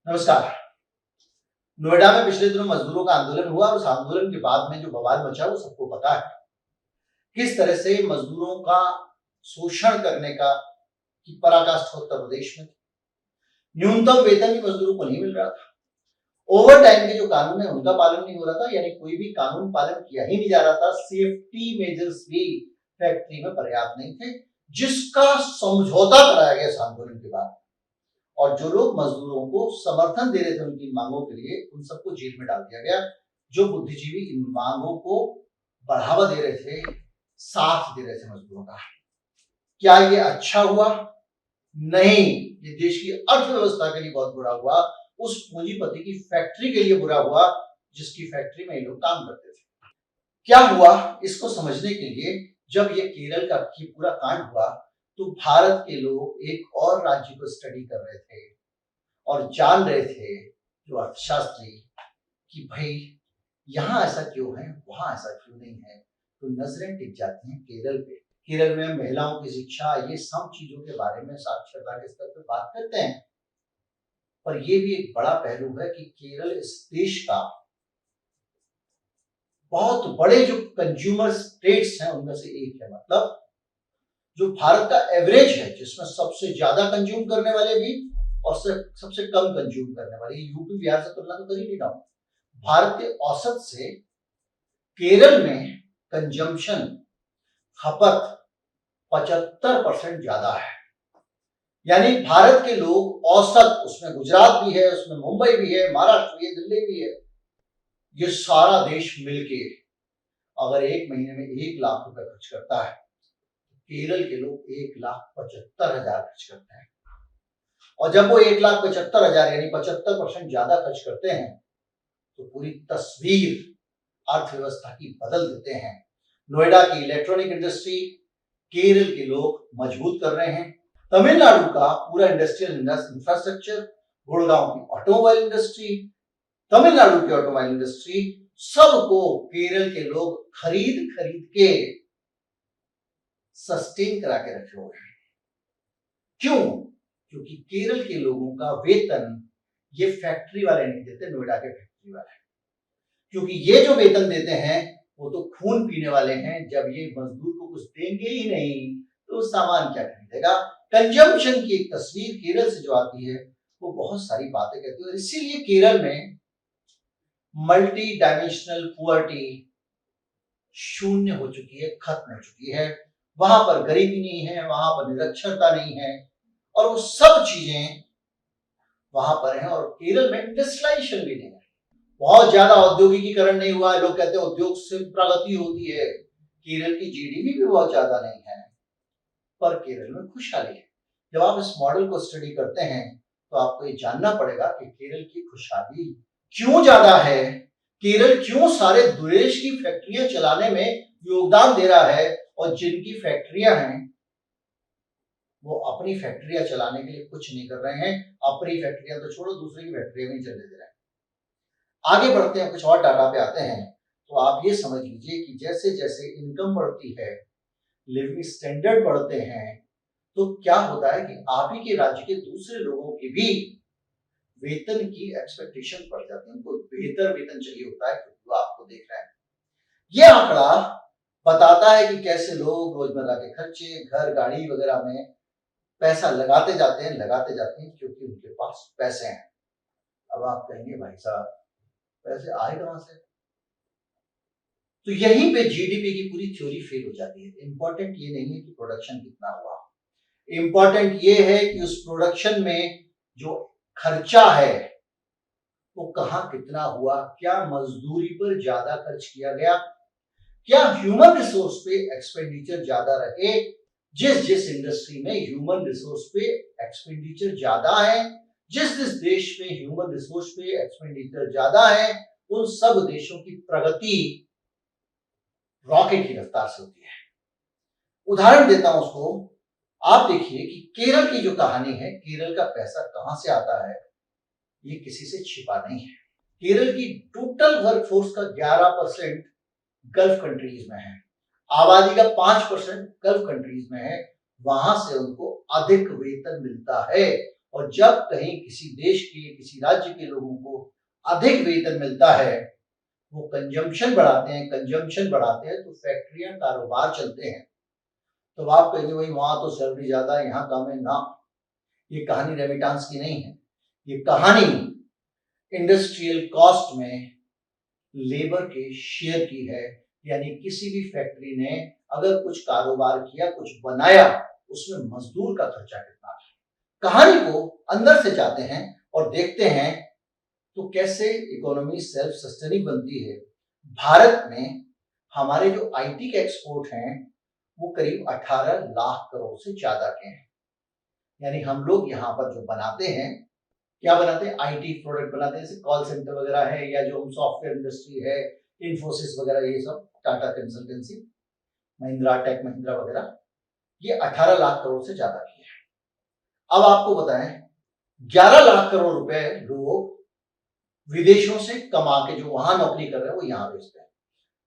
नमस्कार। नोएडा में पिछले दिनों मजदूरों का आंदोलन हुआ और उस आंदोलन के बाद में जो बवाल मचा वो सबको पता है। किस तरह से मजदूरों का शोषण करने का की पराकाष्ठा उत्तर प्रदेश में न्यूनतम वेतन भी मजदूरों को नहीं मिल रहा था। ओवर टाइम के जो कानून है उनका पालन नहीं हो रहा था, यानी कोई भी कानून पालन किया ही नहीं जा रहा था। सेफ्टी मेजर्स भी फैक्ट्री में पर्याप्त नहीं थे, जिसका समझौता कराया गया इस आंदोलन के बाद। और जो लोग मजदूरों को समर्थन दे रहे थे उनकी मांगों के लिए, उन सबको जेल में डाल दिया गया। जो बुद्धिजीवी इन मांगों को बढ़ावा दे रहे थे, साथ दे रहे थे मजदूरों का। क्या ये अच्छा हुआ? नहीं, ये देश की अर्थव्यवस्था के लिए बहुत बुरा हुआ। उस पूंजीपति की फैक्ट्री के लिए बुरा हुआ जिसकी फैक्ट्री में ये लोग काम करते थे। क्या हुआ इसको समझने के लिए जब ये केरल का पूरा कांड हुआ तो भारत के लोग एक और राज्य को स्टडी कर रहे थे और जान रहे थे, जो अर्थशास्त्री, कि भाई यहां ऐसा क्यों है, वहां ऐसा क्यों नहीं है। तो नजरें टिक जाती हैं केरल पे। केरल में महिलाओं की शिक्षा, ये सब चीजों के बारे में साक्षरता के स्तर पर बात करते हैं। पर यह भी एक बड़ा पहलू है कि केरल इस देश का बहुत बड़े जो कंज्यूमर स्टेट्स हैं उनमें से एक है। मतलब जो भारत का एवरेज है, जिसमें सबसे ज्यादा कंज्यूम करने वाले भी और सबसे कम कंज्यूम करने वाले, यूपी बिहार से तुलना तो कर ही नहीं रहा हूं। भारत के औसत से केरल में कंजम्पशन, खपत 75% ज्यादा है। यानी भारत के लोग औसत, उसमें गुजरात भी है, उसमें मुंबई भी है, महाराष्ट्र भी है, दिल्ली भी है, ये सारा देश मिलके अगर एक महीने में 1 लाख रुपए खर्च करता है, केरल के लोग 1,75,000 खर्च करते हैं। और जब वो 1,75,000 यानी 75% ज्यादा खर्च करते हैं तो पूरी तस्वीर अर्थव्यवस्था की बदल देते हैं। नोएडा की इलेक्ट्रॉनिक इंडस्ट्री केरल के लोग मजबूत कर रहे हैं। तमिलनाडु का पूरा इंडस्ट्रियल इंफ्रास्ट्रक्चर, गुड़गांव की ऑटोमोबाइल इंडस्ट्री, तमिलनाडु की ऑटोमोबाइल इंडस्ट्री, सबको केरल के लोग खरीद खरीद के सस्टेन करा के रखे हुए हैं। क्यों? क्योंकि केरल के लोगों का वेतन ये फैक्ट्री वाले नहीं देते, नोएडा के फैक्ट्री वाले। क्योंकि ये जो वेतन देते हैं वो तो खून पीने वाले हैं। जब ये मजदूर को कुछ देंगे ही नहीं तो सामान क्या खरीदेगा। कंजम्पशन की एक तस्वीर केरल से जो आती है वो बहुत सारी बातें कहती है। इसीलिए केरल में मल्टी डायमेंशनल पुअर्टी शून्य हो चुकी है, खत्म हो चुकी है। वहां पर गरीबी नहीं है, वहां पर निरक्षरता नहीं है, और वो सब चीजें वहां पर हैं। और केरल में इंडस्ट्रियलाइजेशन भी नहीं है, बहुत ज्यादा औद्योगिकीकरण नहीं हुआ है। लोग कहते हैं उद्योग से प्रगति होती है। केरल की जीडीपी भी बहुत ज्यादा नहीं है, पर केरल में खुशहाली है। जब आप इस मॉडल को स्टडी करते हैं तो आपको ये जानना पड़ेगा कि केरल की खुशहाली क्यों ज्यादा है, केरल क्यों सारे देश की फैक्ट्रियां चलाने में योगदान दे रहा है, और जिनकी फैक्ट्रियां हैं वो अपनी फैक्ट्रियां चलाने के लिए कुछ नहीं कर रहे हैं। अपनी फैक्ट्रियां तो छोड़ो, दूसरे की फैक्ट्रियां भी चलने दे रहे हैं। आगे बढ़ते हैं, कुछ और डाटा पे आते हैं। तो आप ये समझ लीजिए कि जैसे जैसे इनकम बढ़ती है, लिविंग स्टैंडर्ड बढ़ते हैं, तो क्या होता है कि आप ही के राज्य के दूसरे लोगों की भी वेतन की एक्सपेक्टेशन बढ़ जाती है। उनको बेहतर वेतन चाहिए होता है क्योंकि वो आपको देख रहे हैं। ये आंकड़ा बताता है कि कैसे लोग रोजमर्रा के खर्चे, घर, गाड़ी वगैरह में पैसा लगाते जाते हैं क्योंकि उनके पास पैसे हैं। अब आप कहेंगे भाई साहब पैसे आए कहां से? तो यहीं पे जीडीपी की पूरी थ्योरी फेल हो जाती है। इंपॉर्टेंट ये नहीं है कि प्रोडक्शन कितना हुआ, इंपॉर्टेंट ये है कि उस प्रोडक्शन में जो खर्चा है वो कहां कितना हुआ, क्या मजदूरी पर ज्यादा खर्च किया गया, क्या ह्यूमन रिसोर्स पे एक्सपेंडिचर ज्यादा रहे। जिस जिस इंडस्ट्री में ह्यूमन रिसोर्स पे एक्सपेंडिचर ज्यादा है, जिस जिस देश में ह्यूमन रिसोर्स पे एक्सपेंडिचर ज्यादा है, उन सब देशों की प्रगति रॉकेट की रफ्तार से होती है। उदाहरण देता हूं उसको। आप देखिए कि केरल की जो कहानी है, केरल का पैसा कहां से आता है, ये किसी से छिपा नहीं है। केरल की टोटल वर्कफोर्स का 11% गल्फ कंट्रीज में है, आबादी का 5% गल्फ कंट्रीज में है। वहां से उनको अधिक वेतन मिलता है और जब कहीं किसी देश के, किसी राज्य के लोगों को अधिक वेतन मिलता है, वो कंजम्पशन बढ़ाते हैं तो फैक्ट्रियां, कारोबार चलते हैं। तो आप कहेंगे भाई वहां तो सैलरी ज्यादा है, यहाँ कम है। ना, ये कहानी रेमिटांस की नहीं है, ये कहानी इंडस्ट्रियल कॉस्ट में लेबर के शेयर की है। यानी किसी भी फैक्ट्री ने अगर कुछ कारोबार किया, कुछ बनाया, उसमें मजदूर का खर्चा कितना है। कहानी को अंदर से जाते हैं और देखते हैं तो कैसे इकोनॉमी सेल्फ सस्टेनिंग बनती है। भारत में हमारे जो आईटी के एक्सपोर्ट हैं वो करीब 18 लाख करोड़ से ज्यादा के हैं। यानी हम लोग यहाँ पर जो बनाते हैं, क्या बनाते हैं, आईटी प्रोडक्ट बनाते हैं, जैसे कॉल सेंटर वगैरह है, या जो हम सॉफ्टवेयर इंडस्ट्री है, इन्फोसिस वगैरह, ये सब, टाटा कंसल्टेंसी, महिंद्रा, टेक महिंद्रा वगैरह, ये 18 लाख करोड़ से ज्यादा की है। अब आपको बताएं, 11 लाख करोड़ रुपए लोग विदेशों से कमा के जो वहां नौकरी कर रहे हैं वो यहाँ भेजते हैं।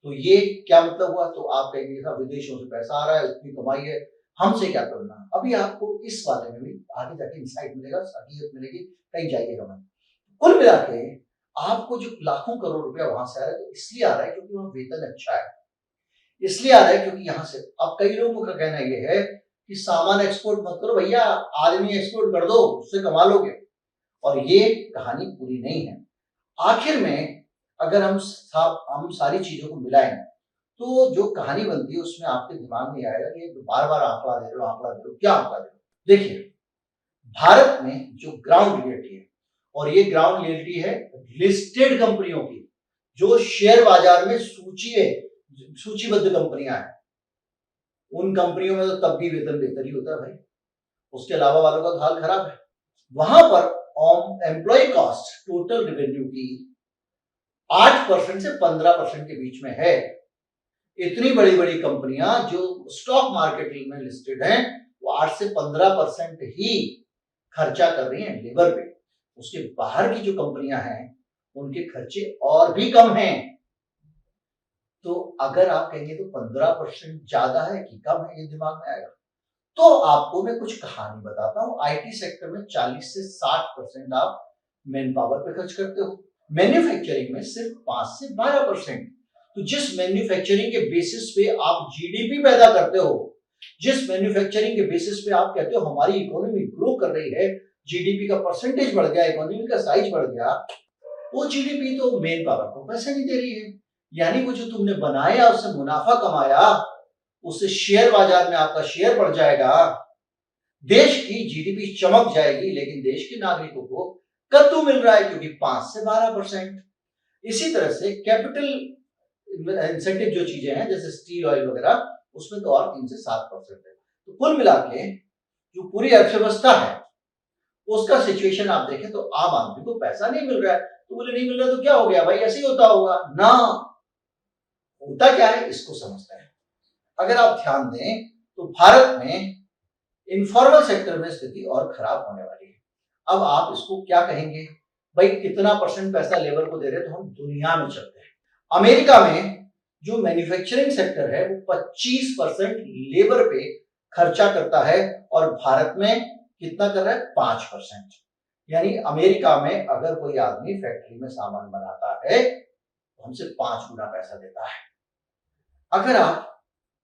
तो ये क्या मतलब हुआ? तो आप कहेंगे साहब विदेशों से पैसा आ रहा है, उतनी कमाई है, हमसे क्या करना। अभी आपको इस वाले में भी आगे जाके इंसाइट मिलेगा, हकीकत मिलेगी, कहीं जाइएगा मत। कुल मिला के आपको जो लाखों करोड़ रुपया वहां से आ रहा है, तो इसलिए आ रहा है क्योंकि वहां वेतन अच्छा है, इसलिए आ रहा है क्योंकि यहाँ से। अब कई लोगों का कहना यह है कि सामान एक्सपोर्ट मत करो भैया, आदमी एक्सपोर्ट कर दो, उससे कमा लोगे। और ये कहानी पूरी नहीं है। आखिर में अगर हम सारी चीजों को मिलाएं तो जो कहानी बनती है उसमें आपके दिमाग में आएगा कि बार बार आंकड़ा दे रहे हो, क्या आंकड़ा दे रहे हो। देखिए, भारत में जो ग्राउंड रियलिटी है, और ये ग्राउंड रियलिटी है लिस्टेड कंपनियों की, जो शेयर बाजार में सूचीबद्ध कंपनियां हैं, उन कंपनियों में तो तब भी वेतन बेहतर ही होता है भाई, उसके अलावा वालों का हाल खराब है। वहां पर एम्प्लॉय कॉस्ट टोटल रेवेन्यू की 8% से 15% के बीच में है। इतनी बड़ी बड़ी कंपनियां जो स्टॉक मार्केट में लिस्टेड हैं, वो 8 से 15% ही खर्चा कर रही हैं लेबर पे। उसके बाहर की जो कंपनियां हैं उनके खर्चे और भी कम हैं। तो अगर आप कहेंगे तो 15% ज्यादा है कि कम है, ये दिमाग में आएगा। तो आपको मैं कुछ कहानी बताता हूं। आईटी सेक्टर में 40 से 60% आप मैन पावर पे खर्च करते हो, मैन्युफैक्चरिंग में सिर्फ 5 से 12%। तो जिस मैन्युफैक्चरिंग के बेसिस पे आप जीडीपी पैदा करते हो, जिस मैन्युफैक्चरिंग के बेसिस पे आप कहते हो हमारी इकोनॉमी ग्रो कर रही है, जीडीपी का परसेंटेज बढ़ गया, इकोनॉमी का साइज बढ़ गया, वो जीडीपी तो मेन पावर को पैसे नहीं दे रही है। यानी वो जो तुमने बनाया, उससे मुनाफा कमाया, उससे शेयर बाजार में आपका शेयर बढ़ जाएगा, देश की जीडीपी चमक जाएगी, लेकिन देश के नागरिकों को कद्दू मिल रहा है क्योंकि 5 से 12%। इसी तरह से कैपिटल इंसेंटिव जो चीजें हैं जैसे स्टील ऑयल वगैरह, उसमें तो और 3 से 7% है। तो कुल मिला के जो पूरी अर्थव्यवस्था है उसका सिचुएशन आप देखें तो आम आदमी को पैसा नहीं मिल रहा है। तो बोले नहीं मिल रहा तो क्या हो गया भाई, ऐसे ही होता होगा ना। होता क्या है इसको समझते हैं। अगर आप ध्यान दें तो भारत में इनफॉर्मल सेक्टर में स्थिति और खराब होने वाली है। अब आप इसको क्या कहेंगे भाई, कितना परसेंट पैसा लेबर को दे रहे हैं? तो हम दुनिया में चलते हैं। अमेरिका में जो मैन्युफैक्चरिंग सेक्टर है वो 25% लेबर पे खर्चा करता है, और भारत में कितना कर रहा है? 5%। यानी अमेरिका में अगर कोई आदमी फैक्ट्री में सामान बनाता है तो हमसे 5 गुना पैसा देता है। अगर आप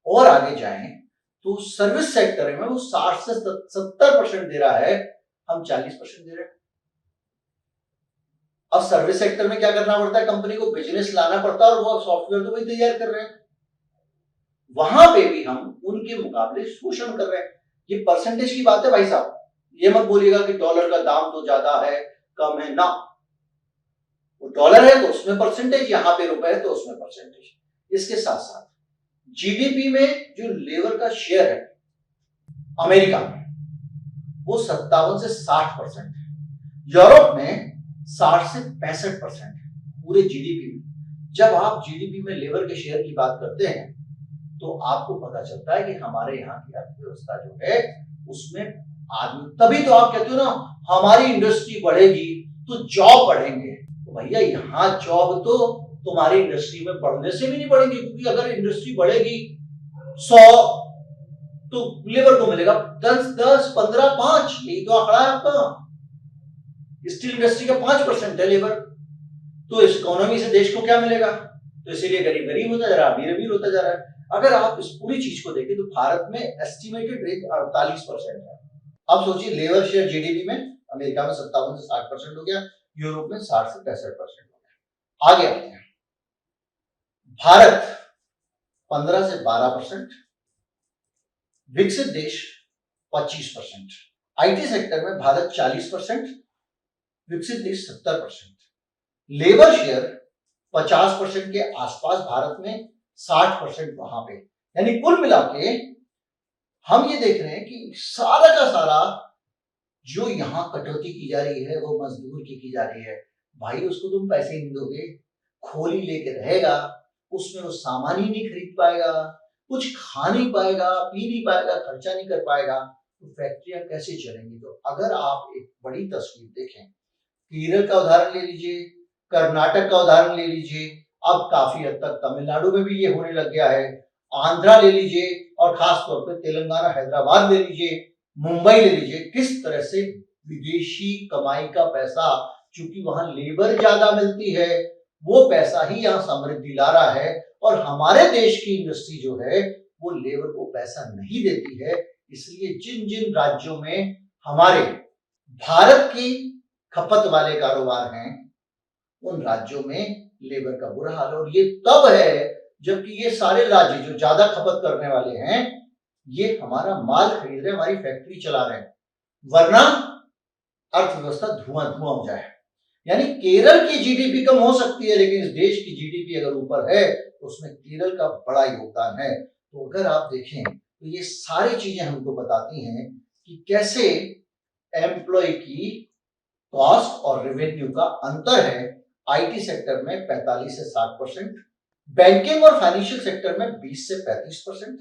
और आगे जाएं तो सर्विस सेक्टर में वो 60 से 70% दे रहा है, हम 40% दे रहे हैं। अब सर्विस सेक्टर में क्या करना पड़ता है? कंपनी को बिजनेस लाना पड़ता है, और वो सॉफ्टवेयर तो वही तैयार कर रहे हैं। वहां पे भी हम उनके मुकाबले शोषण कर रहे हैं। ये परसेंटेज की बात है भाई साहब, ये मत बोलिएगा कि डॉलर का दाम तो ज्यादा है, कम है ना। वो डॉलर है तो उसमें परसेंटेज, यहां पे रुपए है तो उसमें परसेंटेज। इसके साथ साथ जीडीपी में जो लेबर का शेयर है अमेरिका में वो 57 से 60% है। यूरोप में 60 से 65% है पूरे जीडीपी में। जब आप जीडीपी में लेबर के शेयर की बात करते हैं तो आपको पता चलता है कि हमारे यहाँ की अर्थव्यवस्था जो है उसमें आदमी, तभी तो आप कहते हो ना हमारी इंडस्ट्री बढ़ेगी तो जॉब बढ़ेंगे। तो भैया यहाँ जॉब तो तुम्हारी इंडस्ट्री में बढ़ने से भी नहीं बढ़ेंगे, क्योंकि अगर इंडस्ट्री बढ़ेगी 100 तो लेबर को मिलेगा 10, 10, 15, 5, यही तो आंकड़ा है आपका। स्टील इंडस्ट्री का 5% है लेबर। तो इस इकोनॉमी से देश को क्या मिलेगा? तो इसीलिए गरीब गरीब होता जा रहा है, अमीर अमीर होता जा रहा है। अगर आप इस पूरी चीज को देखें तो भारत में एस्टिमेटेड रेट 48% है। अब सोचिए लेबर शेयर जीडीपी में अमेरिका में 57 से 60% हो गया, यूरोप में 60 से 65% हो गया। आगे आते हैं, भारत 15 से 12%, विकसित देश 25%। आईटी सेक्टर में भारत 40%, विकसित देश 70%। लेबर शेयर 50% के आसपास भारत में, 60% वहां पे। यानी कुल मिला के हम ये देख रहे हैं कि सारा का सारा जो यहां कटौती की जा रही है वो मजदूर की जा रही है। भाई उसको तुम पैसे नहीं दोगे, खोली लेके रहेगा, उसमें वो सामान ही नहीं खरीद पाएगा, कुछ खा नहीं पाएगा, पी नहीं पाएगा, खर्चा नहीं कर पाएगा, तो फैक्ट्रियां कैसे चलेंगी? तो अगर आप एक बड़ी तस्वीर देखें, केरल का उदाहरण ले लीजिए, कर्नाटक का उदाहरण ले लीजिए, अब काफी हद तक तमिलनाडु में भी ये होने लग गया है, आंध्रा ले लीजिए और खास तौर पे तेलंगाना हैदराबाद ले लीजिए, मुंबई ले लीजिए, किस तरह से विदेशी कमाई का पैसा, चूंकि वहां लेबर ज्यादा मिलती है, वो पैसा ही यहाँ समृद्धि ला रहा है। और हमारे देश की इंडस्ट्री जो है वो लेबर को पैसा नहीं देती है। इसलिए जिन जिन राज्यों में हमारे भारत की खपत वाले कारोबार हैं उन राज्यों में लेबर का बुरा हाल है। और ये तब है जबकि ये सारे राज्य जो ज्यादा खपत करने वाले हैं ये हमारा माल खरीद रहे हैं, हमारी फैक्ट्री चला रहे हैं, वरना अर्थव्यवस्था धुआं धुआं हो जाए। यानी केरल की जीडीपी कम हो सकती है लेकिन इस देश की जीडीपी अगर ऊपर है तो उसमें केरल का बड़ा योगदान है। तो अगर आप देखें तो ये सारी चीजें हमको बताती हैं कि कैसे एम्प्लॉय की कॉस्ट और रेवेन्यू का अंतर है। आईटी सेक्टर में 45 से 60%, बैंकिंग और फाइनेंशियल सेक्टर में 20 से 35%,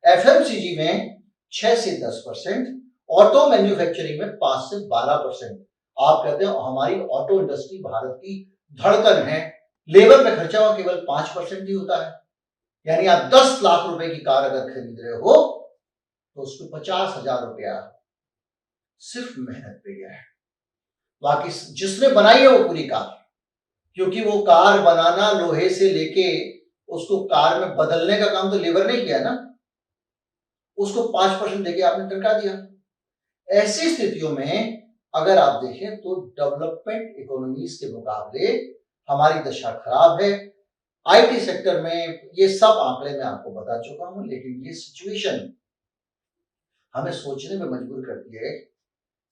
एफएमसीजी में 6 से 10%, ऑटो मैन्युफैक्चरिंग में 5 से 12%। आप कहते हैं हमारी ऑटो इंडस्ट्री भारत की धड़कन है, लेबर पे खर्चा हुआ केवल 5% ही होता है। यानी आप 10 लाख रुपए की कार अगर खरीद रहे हो तो उसको 50,000 रुपया सिर्फ मेहनत पे गया है। बाकी जिसने बनाई है वो पूरी कार, क्योंकि वो कार बनाना लोहे से लेके उसको कार में बदलने का काम तो लेबर ने किया ना, उसको 5% देके आपने टरका दिया। ऐसी स्थितियों में अगर आप देखें तो डेवलपमेंट इकोनॉमीज के मुकाबले हमारी दशा खराब है। आईटी सेक्टर में ये सब आंकड़े मैं आपको बता चुका हूं, लेकिन ये सिचुएशन हमें सोचने में मजबूर करती है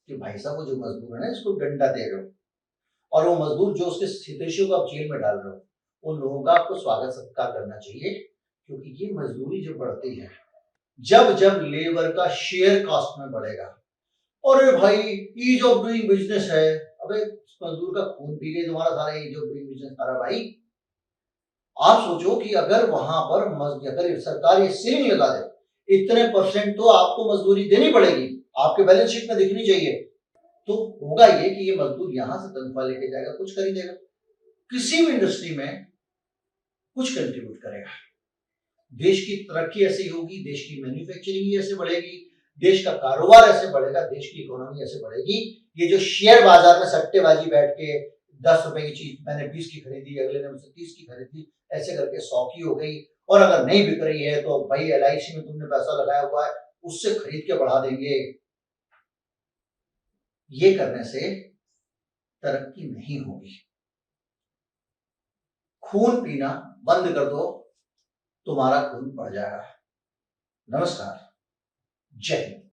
कि भाई साहब वो जो मजदूर है ना इसको डंडा दे रहे हो और वो मजदूर जो उसके हितैषियों को आप जेल में डाल रहे हो, उन लोगों का आपको स्वागत सत्कार करना चाहिए। क्योंकि ये मजदूरी जो बढ़ती है, जब जब लेबर का शेयर कॉस्ट में बढ़ेगा, अरे भाई ईज ऑफ डूइंग बिजनेस है, अबे मजदूर का खून पी गई तुम्हारा सारा ईज ऑफ डूइंग बिजनेस सारा। भाई आप सोचो कि अगर वहां पर अगर सरकार ये सीलिंग लगा दे, इतने परसेंट तो आपको मजदूरी देनी पड़ेगी, आपके बैलेंस शीट में दिखनी चाहिए, तो होगा ये कि ये मजदूर यहां से तनख्वाह लेके जाएगा, कुछ खरीदेगा, किसी भी इंडस्ट्री में कुछ कंट्रीब्यूट करेगा। देश की तरक्की ऐसी होगी, देश की मैन्युफैक्चरिंग ऐसे बढ़ेगी, देश का कारोबार ऐसे बढ़ेगा, देश की इकोनॉमी ऐसे बढ़ेगी। ये जो शेयर बाजार में सट्टेबाजी बैठ के 10 रुपए की चीज मैंने 20 की खरीदी, अगले ने मुझसे 30 की खरीदी, ऐसे करके 100 की हो गई, और अगर नहीं बिक रही है तो भाई एलआईसी में तुमने पैसा लगाया हुआ है उससे खरीद के बढ़ा देंगे। ये करने से तरक्की नहीं होगी। खून पीना बंद कर दो, तुम्हारा खून बढ़ जाएगा। नमस्कार, जय हिंद।